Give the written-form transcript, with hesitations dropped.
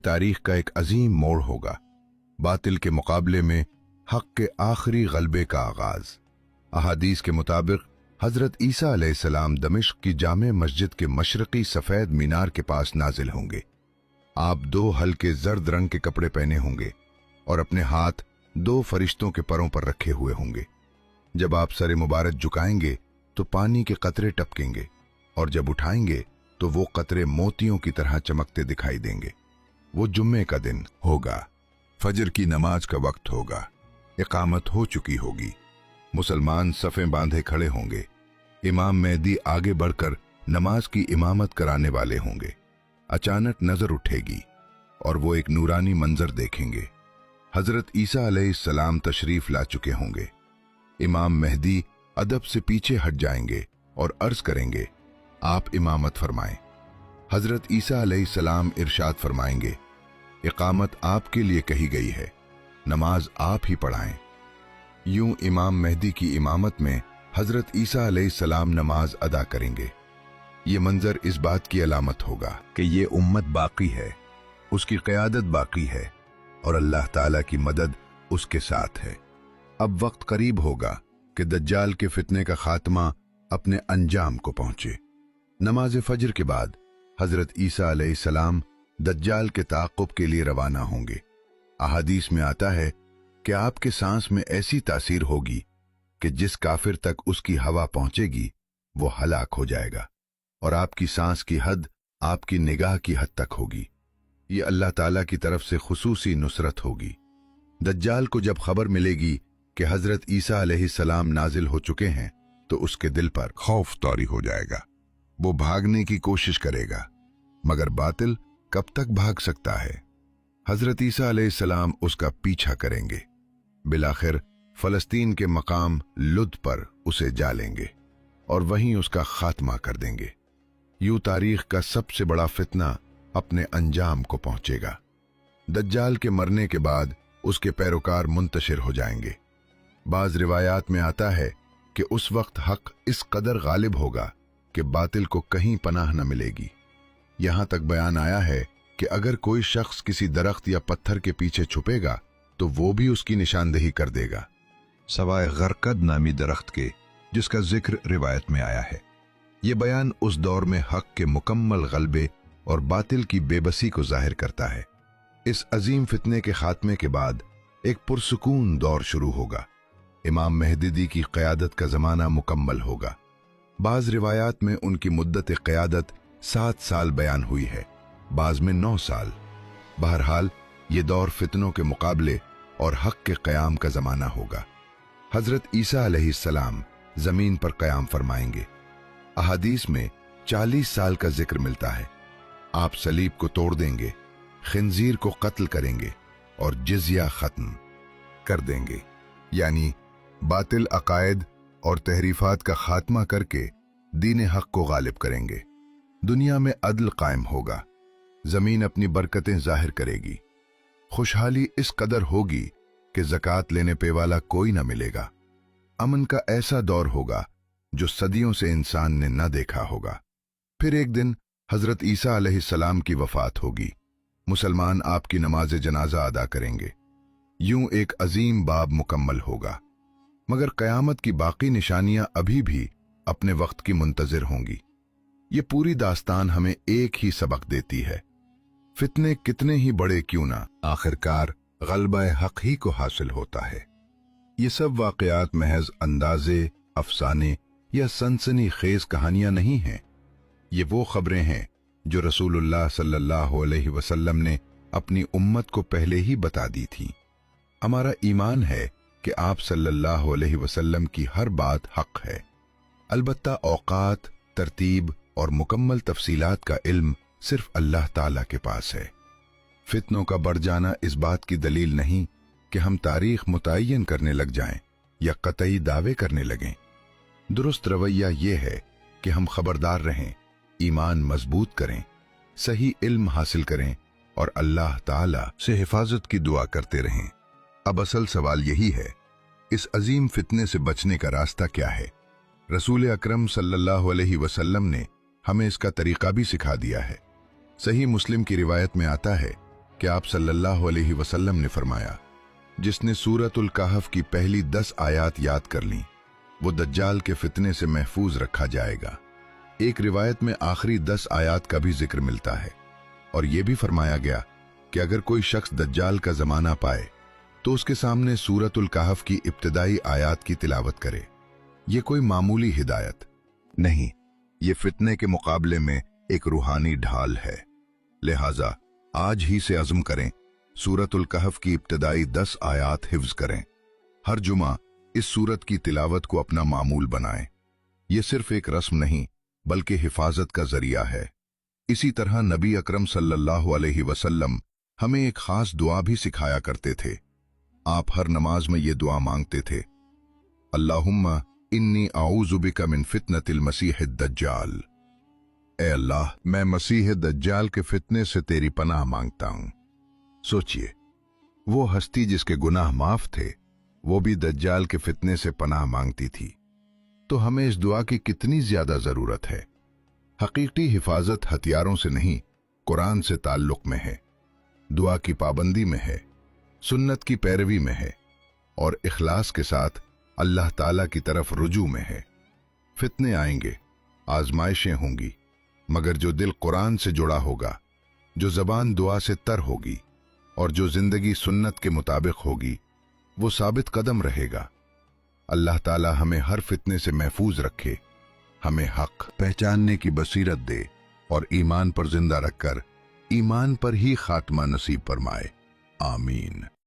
तारीख का एक अजीम मोड़ होगा। बातिल के मुकाबले में हक के आखिरी गलबे का आगाज। अहादीस के मुताबिक हजरत ईसा अलैहिस्सलाम दमिश्क की जामे मस्जिद के मशरकी सफेद मीनार के पास नाजिल होंगे। आप 2 हल्के जर्द रंग के कपड़े पहने होंगे और अपने हाथ 2 फरिश्तों के परों पर रखे हुए होंगे। जब आप सर मुबारक झुकाएंगे तो पानी के कतरे टपकेंगे और जब उठाएंगे तो वो कतरे मोतियों की तरह चमकते दिखाई देंगे। वो जुम्मे का दिन होगा। फजर की नमाज का वक्त होगा। इकामत हो चुकी होगी। मुसलमान सफ़ें बांधे खड़े होंगे। इमाम मेहदी आगे बढ़कर नमाज की इमामत कराने वाले होंगे। अचानक नजर उठेगी और वो एक नूरानी मंजर देखेंगे। हजरत ईसा अलैहिस्सलाम तशरीफ ला चुके होंगे। इमाम मेहदी अदब से पीछे हट जाएंगे और अर्ज करेंगे, आप इमामत फरमाएं। हजरत ईसा अलैहिस्सलाम इरशाद फरमाएंगे, इकामत आपके लिए कही गई है, नमाज आप ही पढ़ाएं। यूं इमाम मेहदी की इमामत में हजरत ईसा अलैहिस्सलाम नमाज अदा करेंगे। ये मंजर इस बात की अलामत होगा कि ये उम्मत बाकी है, उसकी क़यादत बाकी है और अल्लाह ताला की मदद उसके साथ है। अब वक्त करीब होगा कि दज्जाल के फितने का खात्मा अपने अंजाम को पहुंचे। नमाज फजर के बाद हजरत ईसा अलैहिस्सलाम दज्जाल के ताक़ुब के लिए रवाना होंगे। अहादीस में आता है कि आपके सांस में ऐसी तासीर होगी कि जिस काफिर तक उसकी हवा पहुंचेगी वो हलाक हो जाएगा और आपकी सांस की हद आपकी निगाह की हद तक होगी। ये अल्लाह ताला की तरफ से खुसूसी नुसरत होगी। दज्जाल को जब खबर मिलेगी कि हजरत ईसा अलैहिस्सलाम नाजिल हो चुके हैं तो उसके दिल पर खौफ तारी हो जाएगा। वो भागने की कोशिश करेगा, मगर बातिल कब तक भाग सकता है। हजरत ईसा अलैहिस्सलाम उसका पीछा करेंगे। बिलाखिर फलस्तीन के मकाम लुद पर उसे जा लेंगे और वहीं उसका खात्मा कर देंगे। यूं तारीख का सबसे बड़ा फितना अपने अंजाम को पहुंचेगा। दज्जाल के मरने के बाद उसके पैरोकार मुंतशिर हो जाएंगे। बाज रिवायात में आता है कि उस वक्त हक इस कदर गालिब होगा कि बातिल को कहीं पनाह न मिलेगी। यहां तक बयान आया है कि अगर कोई शख्स किसी दरख्त या पत्थर के पीछे छुपेगा तो वो भी उसकी निशानदेही कर देगा, सवाए गरकद नामी दरख्त के, जिसका जिक्र रिवायत में आया है। ये बयान उस दौर में हक के मुकम्मल गलबे और बातिल की बेबसी को जाहिर करता है। इस अजीम फितने के खात्मे के बाद एक पुरसुकून दौर शुरू होगा। इमाम मेहदी की क़यादत का ज़माना मुकम्मल होगा। बाज़ रिवायात में उनकी मुद्दत क़यादत 7 साल बयान हुई है, बाज़ में 9 साल। बहरहाल ये दौर फितनों के मुकाबले और हक के क़याम का ज़माना होगा। हज़रत ईसा अलैहिस्सलाम ज़मीन पर क़याम फरमाएंगे। अहादीस में 40 साल का जिक्र मिलता है। आप सलीब को तोड़ देंगे, खिंजीर को कत्ल करेंगे और जिज़िया ख़त्म कर देंगे, यानी बातिल अकायद और तहरीफात का खात्मा करके दीन हक को गालिब करेंगे। दुनिया में अदल कायम होगा। जमीन अपनी बरकतें जाहिर करेगी। खुशहाली इस कदर होगी कि ज़कात लेने पे वाला कोई न मिलेगा। अमन का ऐसा दौर होगा जो सदियों से इंसान ने न देखा होगा। फिर एक दिन हजरत ईसा अलैहिस्सलाम की वफात होगी। मुसलमान आपकी नमाज जनाजा अदा करेंगे। यूं एक अजीम बाब मुकम्मल होगा, मगर क़यामत की बाकी निशानियां अभी भी अपने वक्त की मुंतज़िर होंगी। ये पूरी दास्तान हमें एक ही सबक देती है, फितने कितने ही बड़े क्यों ना, आखिरकार गलबा हक ही को हासिल होता है। ये सब वाक़यात महज अंदाज़े, अफसाने या सनसनी खेज कहानियां नहीं हैं। ये वो खबरें हैं जो रसूलुल्लाह सल्लल्लाहु अलैहि वसल्लम ने अपनी उम्मत को पहले ही बता दी थी। हमारा ईमान है कि आप सल्लल्लाहु अलैहि वसल्लम की हर बात हक है। अलबत्ता औकात, तरतीब और मुकम्मल तफसीलात का इल्म सिर्फ अल्लाह ताला के पास है। फितनों का बढ़ जाना इस बात की दलील नहीं कि हम तारीख मुतय्यन करने लग जाएं या कतई दावे करने लगें। दुरुस्त रवैया ये है कि हम खबरदार रहें, ईमान मजबूत करें, सही इल्म हासिल करें और अल्लाह ताला से हिफाजत की दुआ करते रहें। अब असल सवाल यही है, इस अजीम फितने से बचने का रास्ता क्या है? रसूल अकरम सल्लल्लाहु अलैहि वसल्लम ने हमें इसका तरीका भी सिखा दिया है। सही मुस्लिम की रिवायत में आता है کہ आप सल्लल्लाहु अलैहि वसल्लम ने फरमाया, जिसने सूरतुल कहफ की पहली 10 आयात याद कर लीं, वो दज्जाल के फितने से महफूज रखा जाएगा। एक रिवायत में आखिरी 10 आयात का भी जिक्र मिलता है और ये भी फरमाया गया कि अगर कोई शख्स दज्जाल का जमाना पाए तो उसके सामने सूरतुल कहफ की इब्तिदाई आयात की तिलावत करे। ये कोई मामूली हिदायत नहीं, ये फितने के मुकाबले में एक रूहानी ढाल है। लिहाजा आज ही से अज़्म करें, सूरतुल कहफ की इब्तिदाई 10 आयात हिफ्ज करें। हर जुमा इस सूरत की तिलावत को अपना मामूल बनाएं। ये सिर्फ एक रस्म नहीं बल्कि हिफाजत का जरिया है। इसी तरह नबी अकरम सल्लल्लाहु अलैहि वसल्लम हमें एक खास दुआ भी सिखाया करते थे। आप हर नमाज में ये दुआ मांगते थे, अल्लाहुम्मा इन्नी आऊज़ु बिका मिन फितनतिल मसीह दज्जाल। ए अल्लाह, मैं मसीह दज्जाल के फितने से तेरी पनाह मांगता हूं। सोचिए, वो हस्ती जिसके गुनाह माफ थे, वो भी दज्जाल के फितने से पनाह मांगती थी। तो हमें इस दुआ की कितनी ज्यादा जरूरत है। हकीकी हिफाजत हथियारों से नहीं, कुरान से ताल्लुक में है, दुआ की पाबंदी में है, सुन्नत की पैरवी में है और इखलास के साथ अल्लाह ताला की तरफ रुजू में है। फितने आएंगे, आजमाइशें होंगी, मगर जो दिल कुरान से जुड़ा होगा, जो जबान दुआ से तर होगी और जो जिंदगी सुन्नत के मुताबिक होगी, वो साबित कदम रहेगा। अल्लाह ताला हमें हर फितने से महफूज रखे, हमें हक पहचानने की बसीरत दे और ईमान पर जिंदा रखकर ईमान पर ही खात्मा नसीब फरमाए। आमीन।